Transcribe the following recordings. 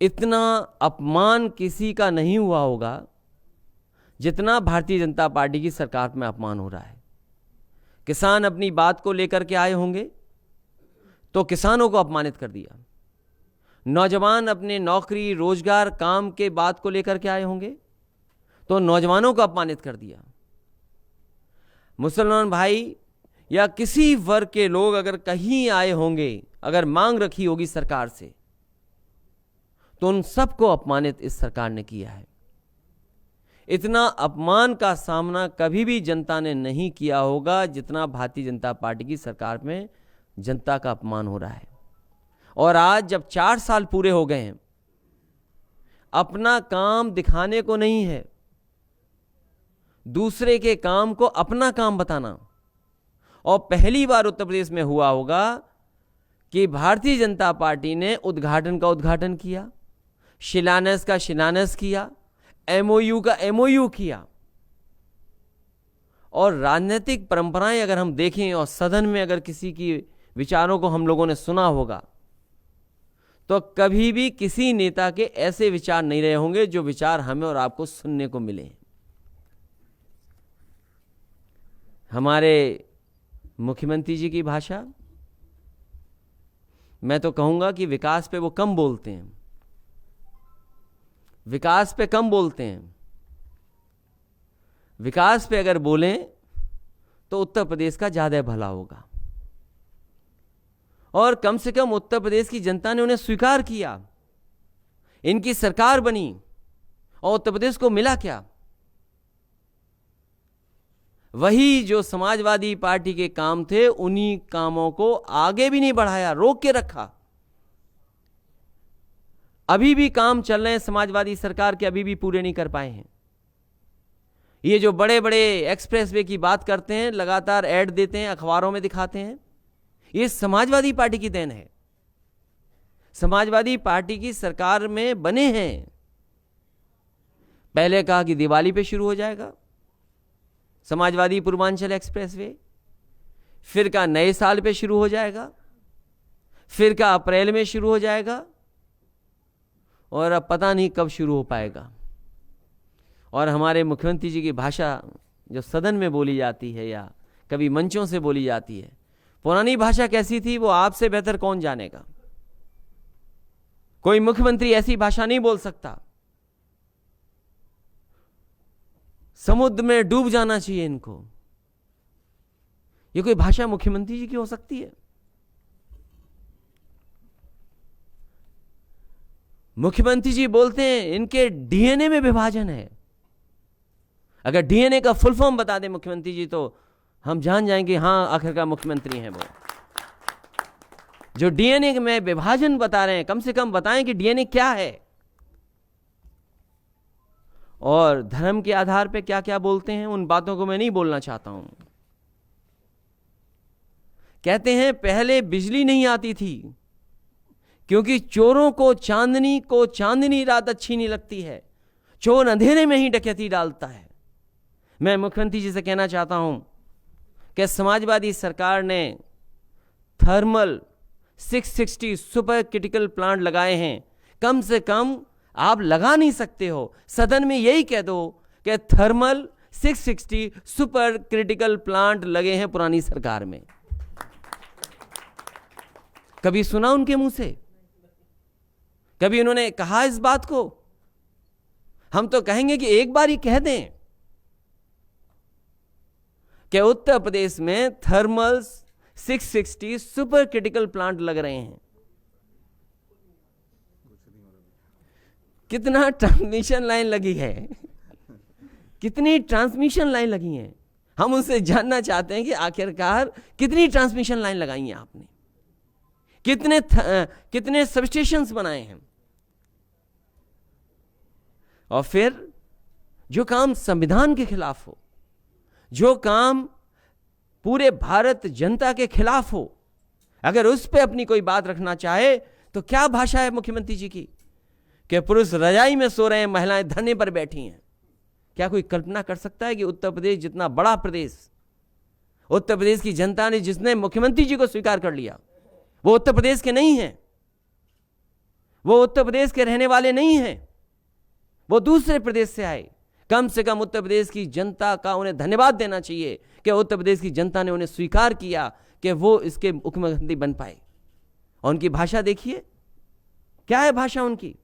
इतना अपमान किसी का नहीं हुआ होगा जितना भारतीय जनता पार्टी की सरकार में अपमान हो रहा है। किसान अपनी बात को लेकर के आए होंगे तो किसानों को अपमानित कर दिया। नौजवान अपने नौकरी रोजगार काम के बात को लेकर के आए होंगे तो नौजवानों को अपमानित कर दिया। मुसलमान भाई या किसी वर्ग के लोग अगर कहीं आए होंगे, अगर मांग रखी होगी सरकार से, तो उन सबको अपमानित इस सरकार ने किया है। इतना अपमान का सामना कभी भी जनता ने नहीं किया होगा जितना भारतीय जनता पार्टी की सरकार में जनता का अपमान हो रहा है। और आज जब 4 साल पूरे हो गए हैं, अपना काम दिखाने को नहीं है, दूसरे के काम को अपना काम बताना। और पहली बार उत्तर प्रदेश में हुआ होगा कि भारतीय जनता पार्टी ने उद्घाटन का उद्घाटन किया, शिलान्यास का शिलान्यास किया, एमओयू का एमओयू किया। और राजनीतिक परंपराएं अगर हम देखें और सदन में अगर किसी की विचारों को हम लोगों ने सुना होगा तो कभी भी किसी नेता के ऐसे विचार नहीं रहे होंगे जो विचार हमें और आपको सुनने को मिले। हमारे मुख्यमंत्री जी की भाषा, मैं तो कहूंगा कि विकास पे वो कम बोलते हैं, विकास पे कम बोलते हैं। विकास पे अगर बोलें तो उत्तर प्रदेश का ज्यादा भला होगा। और कम से कम उत्तर प्रदेश की जनता ने उन्हें स्वीकार किया, इनकी सरकार बनी और उत्तर प्रदेश को मिला क्या? वही जो समाजवादी पार्टी के काम थे, उन्हीं कामों को आगे भी नहीं बढ़ाया, रोक के रखा। अभी भी काम चल रहे हैं समाजवादी सरकार के, अभी भी पूरे नहीं कर पाए हैं। ये जो बड़े बड़े एक्सप्रेसवे की बात करते हैं, लगातार ऐड देते हैं, अखबारों में दिखाते हैं, ये समाजवादी पार्टी की देन है। समाजवादी पार्टी की सरकार में बने हैं। पहले कहा कि दिवाली पे शुरू हो जाएगा समाजवादी पूर्वांचल एक्सप्रेसवे, फिर कहा नए साल पे शुरू हो जाएगा, फिर कहा अप्रैल में शुरू हो जाएगा, और अब पता नहीं कब शुरू हो पाएगा। और हमारे मुख्यमंत्री जी की भाषा जो सदन में बोली जाती है या कभी मंचों से बोली जाती है, पुरानी भाषा कैसी थी वो आपसे बेहतर कौन जानेगा। कोई मुख्यमंत्री ऐसी भाषा नहीं बोल सकता। समुद्र में डूब जाना चाहिए इनको। ये कोई भाषा मुख्यमंत्री जी की हो सकती है? मुख्यमंत्री जी बोलते हैं इनके डीएनए में विभाजन है। अगर डीएनए का फुल फॉर्म बता दें मुख्यमंत्री जी तो हम जान जाएंगे हां आखिरकार मुख्यमंत्री हैं वो। जो डीएनए में विभाजन बता रहे हैं, कम से कम बताएं कि डीएनए क्या है और धर्म के आधार पे क्या क्या बोलते हैं। उन बातों को मैं नहीं बोलना चाहता हूं। कहते हैं पहले बिजली नहीं आती थी क्योंकि चोरों को चांदनी रात अच्छी नहीं लगती है, चोर अंधेरे में ही डकैती डालता है। मैं मुख्यमंत्री जी से कहना चाहता हूं कि समाजवादी सरकार ने थर्मल 660 सुपर क्रिटिकल प्लांट लगाए हैं। कम से कम आप लगा नहीं सकते हो, सदन में यही कह दो कि थर्मल 660 सुपर क्रिटिकल प्लांट लगे हैं पुरानी सरकार में। कभी सुना उनके मुंह से? कभी उन्होंने कहा इस बात को? हम तो कहेंगे कि एक बार ही कह दें कि उत्तर प्रदेश में थर्मल 660 सुपर क्रिटिकल प्लांट लग रहे हैं। कितना ट्रांसमिशन लाइन लगी है, कितनी ट्रांसमिशन लाइन लगी हैं। हम उनसे जानना चाहते हैं कि आखिरकार कितनी ट्रांसमिशन लाइन लगाई हैं आपने, कितने सबस्टेशंस बनाए हैं। और फिर जो काम संविधान के खिलाफ हो, जो काम पूरे भारत जनता के खिलाफ हो, अगर उस पे अपनी कोई बात रखना चाहे तो क्या भाषा है मुख्यमंत्री जी की कि पुरुष रजाई में सो रहे हैं, महिलाएं धरने पर बैठी हैं। क्या कोई कल्पना कर सकता है कि उत्तर प्रदेश जितना बड़ा प्रदेश, उत्तर प्रदेश की जनता ने जिसने मुख्यमंत्री जी को स्वीकार कर लिया, वो उत्तर प्रदेश के नहीं हैं, वो उत्तर प्रदेश के रहने वाले नहीं हैं, वो दूसरे प्रदेश से आए। कम से कम उत्तर प्रदेश की जनता का उन्हें धन्यवाद देना चाहिए कि उत्तर प्रदेश की जनता ने उन्हें स्वीकार किया कि वो इसके मुख्यमंत्री बन पाए। और उनकी भाषा देखिए, क्या है भाषा उनकी,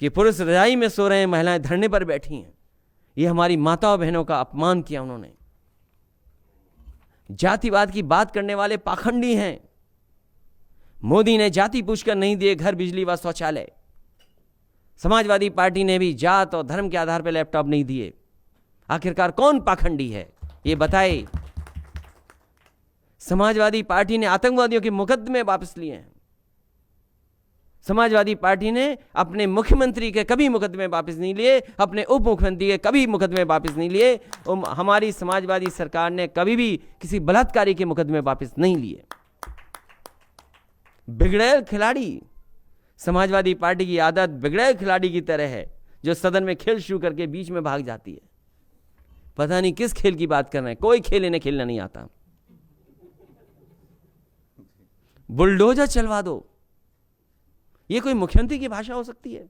कि पुरुष रजाई में सो रहे हैं, महिलाएं धरने पर बैठी हैं। ये हमारी माताओं बहनों का अपमान किया उन्होंने। जातिवाद की बात करने वाले पाखंडी हैं। मोदी ने जाति पूछकर नहीं दिए घर, बिजली व शौचालय। समाजवादी पार्टी ने भी जात और धर्म के आधार पर लैपटॉप नहीं दिए। आखिरकार कौन पाखंडी है ये बताए। समाजवादी पार्टी ने आतंकवादियों के मुकदमे वापस लिए हैं। समाजवादी पार्टी ने अपने मुख्यमंत्री के कभी मुकदमे वापस नहीं लिए, अपने उप मुख्यमंत्री के कभी मुकदमे वापस नहीं लिए। हमारी समाजवादी सरकार ने कभी भी किसी बलात्कारी के मुकदमे वापस नहीं लिए। बिगड़ैल खिलाड़ी, समाजवादी पार्टी की आदत बिगड़ैल खिलाड़ी की तरह है, जो सदन में खेल शुरू करके बीच में भाग जाती है। पता नहीं किस खेल की बात कर रहे हैं, कोई खेल इन्हें खेलना नहीं आता। बुलडोजर चलवा दो, ये कोई मुख्यमंत्री की भाषा हो सकती है?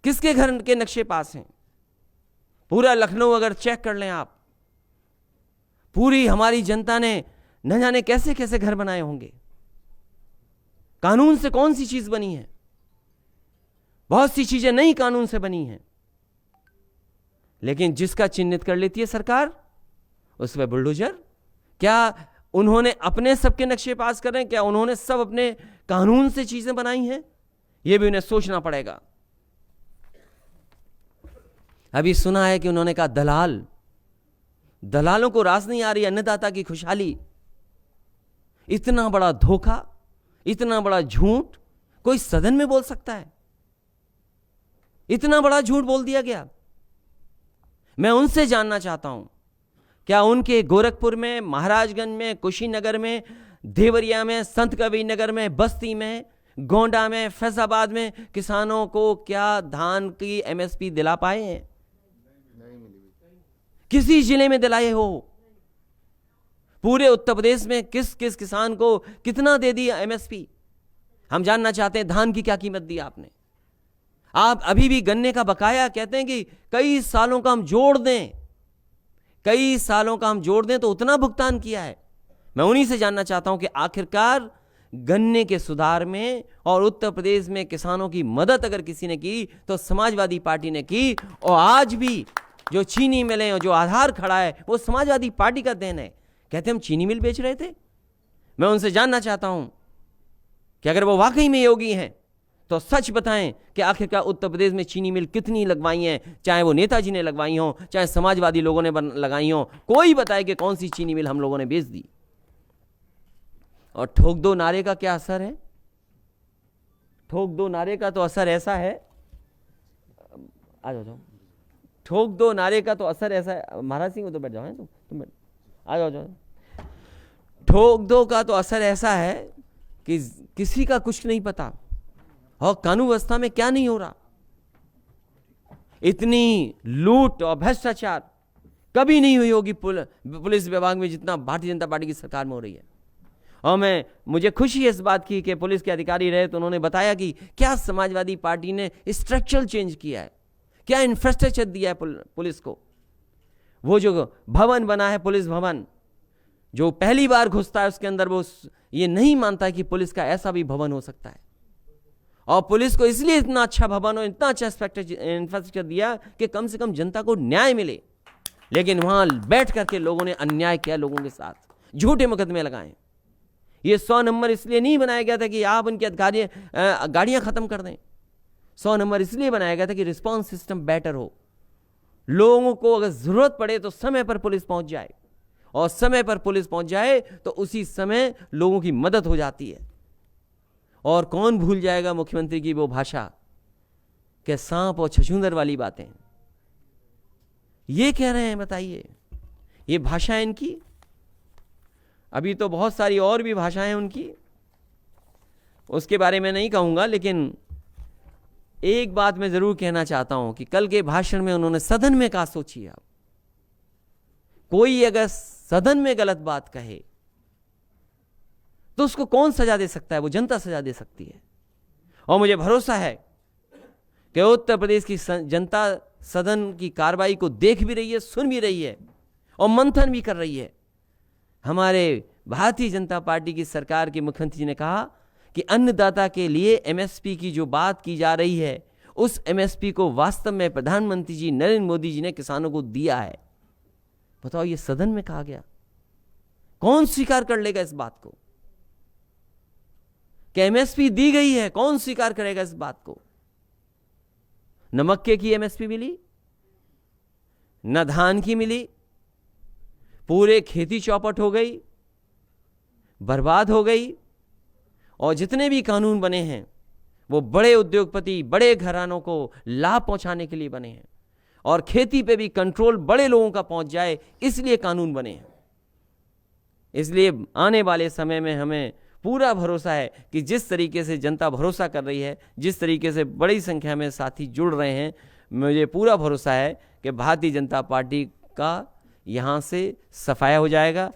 किसके घर के नक्शे पास हैं? पूरा लखनऊ अगर चेक कर लें आप, पूरी हमारी जनता ने न जाने कैसे कैसे घर बनाए होंगे। कानून से कौन सी चीज बनी है? बहुत सी चीजें नई कानून से बनी हैं, लेकिन जिसका चिन्हित कर लेती है सरकार, उस पर बुलडोजर। क्या उन्होंने अपने सबके नक्शे पास कर रहे हैं? क्या उन्होंने सब अपने कानून से चीजें बनाई हैं? यह भी उन्हें सोचना पड़ेगा। अभी सुना है कि उन्होंने कहा दलालों को रास नहीं आ रही अन्नदाता की खुशहाली। इतना बड़ा धोखा, इतना बड़ा झूठ कोई सदन में बोल सकता है? इतना बड़ा झूठ बोल दिया गया। मैं उनसे जानना चाहता हूं, क्या उनके गोरखपुर में, महाराजगंज में, कुशीनगर में, देवरिया में, संत कबीर नगर में, बस्ती में, गोंडा में, फैजाबाद में किसानों को क्या धान की एमएसपी दिला पाए हैं? किसी जिले में दिलाए हो? पूरे उत्तर प्रदेश में किस किस किसान को कितना दे दिया एमएसपी? हम जानना चाहते हैं धान की क्या कीमत दी आपने। आप अभी भी गन्ने का बकाया कहते हैं कि कई सालों का हम जोड़ दें, कई सालों का हम जोड़ दें तो उतना भुगतान किया है। मैं उन्हीं से जानना चाहता हूं कि आखिरकार गन्ने के सुधार में और उत्तर प्रदेश में किसानों की मदद अगर किसी ने की तो समाजवादी पार्टी ने की। और आज भी जो चीनी मिलें और जो आधार खड़ा है वो समाजवादी पार्टी का देन है। कहते हम चीनी मिल बेच रहे थे। मैं उनसे जानना चाहता हूं कि अगर वो वाकई में योगी हैं तो सच बताएं कि आखिरकार उत्तर प्रदेश में चीनी मिल कितनी लगवाई हैं, चाहे वो नेताजी ने लगवाई हो, चाहे समाजवादी लोगों ने लगाई हो। कोई बताए कि कौन सी चीनी मिल हम लोगों ने बेच दी। और ठोक दो नारे का क्या असर है? ठोक दो नारे का तो असर ऐसा है, आ जाओ, ठोक दो नारे का तो असर ऐसा है। महाराज सिंह तो बैठ जाओ, तुम आ जाओ। ठोक दो का तो असर ऐसा है कि किसी का कुछ नहीं पता और कानून व्यवस्था में क्या नहीं हो रहा। इतनी लूट और भ्रष्टाचार कभी नहीं हुई होगी पुलिस विभाग में जितना भारतीय जनता पार्टी की सरकार में हो रही है। और मुझे खुशी है इस बात की कि पुलिस के अधिकारी रहे तो उन्होंने बताया कि क्या समाजवादी पार्टी ने स्ट्रक्चरल चेंज किया है, क्या इंफ्रास्ट्रक्चर दिया है पुलिस को। वो जो भवन बना है पुलिस भवन, जो पहली बार घुसता है उसके अंदर वो ये नहीं मानता है कि पुलिस का ऐसा भी भवन हो सकता है। और पुलिस को इसलिए इतना अच्छा भवन और इतना अच्छा इंफ्रास्ट्रक्चर दिया कि कम से कम जनता को न्याय मिले। लेकिन वहां बैठ करके लोगों ने अन्याय किया, लोगों के साथ झूठे मुकदमे लगाए। ये 100 नंबर इसलिए नहीं बनाया गया था कि आप उनकी गाड़ियां खत्म कर दें। 100 नंबर इसलिए बनाया गया था कि रिस्पॉन्स सिस्टम बेटर हो, लोगों को अगर जरूरत पड़े तो समय पर पुलिस पहुंच जाए, और समय पर पुलिस पहुंच जाए तो उसी समय लोगों की मदद हो जाती है। और कौन भूल जाएगा मुख्यमंत्री की वो भाषा कि सांप और छछूंदर वाली बातें ये कह रहे हैं। बताइए, ये भाषा है इनकी। अभी तो बहुत सारी और भी भाषाएं उनकी, उसके बारे में नहीं कहूंगा, लेकिन एक बात मैं जरूर कहना चाहता हूं कि कल के भाषण में उन्होंने सदन में कहा, सोचिए आप, कोई अगर सदन में गलत बात कहे तो उसको कौन सजा दे सकता है? वो जनता सजा दे सकती है। और मुझे भरोसा है कि उत्तर प्रदेश की जनता सदन की कार्रवाई को देख भी रही है, सुन भी रही है और मंथन भी कर रही है। हमारे भारतीय जनता पार्टी की सरकार के मुख्यमंत्री जी ने कहा कि अन्नदाता के लिए एमएसपी की जो बात की जा रही है, उस एमएसपी को वास्तव में प्रधानमंत्री जी नरेंद्र मोदी जी ने किसानों को दिया है। बताओ, ये सदन में कहा गया, कौन स्वीकार कर लेगा इस बात को कि एमएसपी दी गई है? कौन स्वीकार करेगा इस बात को? न मक्के की एमएसपी मिली, न धान की मिली, पूरे खेती चौपट हो गई, बर्बाद हो गई। और जितने भी कानून बने हैं वो बड़े उद्योगपति, बड़े घरानों को लाभ पहुंचाने के लिए बने हैं और खेती पे भी कंट्रोल बड़े लोगों का पहुंच जाए, इसलिए कानून बने हैं। इसलिए आने वाले समय में हमें पूरा भरोसा है कि जिस तरीके से जनता भरोसा कर रही है, जिस तरीके से बड़ी संख्या में साथी जुड़ रहे हैं, मुझे पूरा भरोसा है कि भारतीय जनता पार्टी का यहाँ से सफाया हो जाएगा।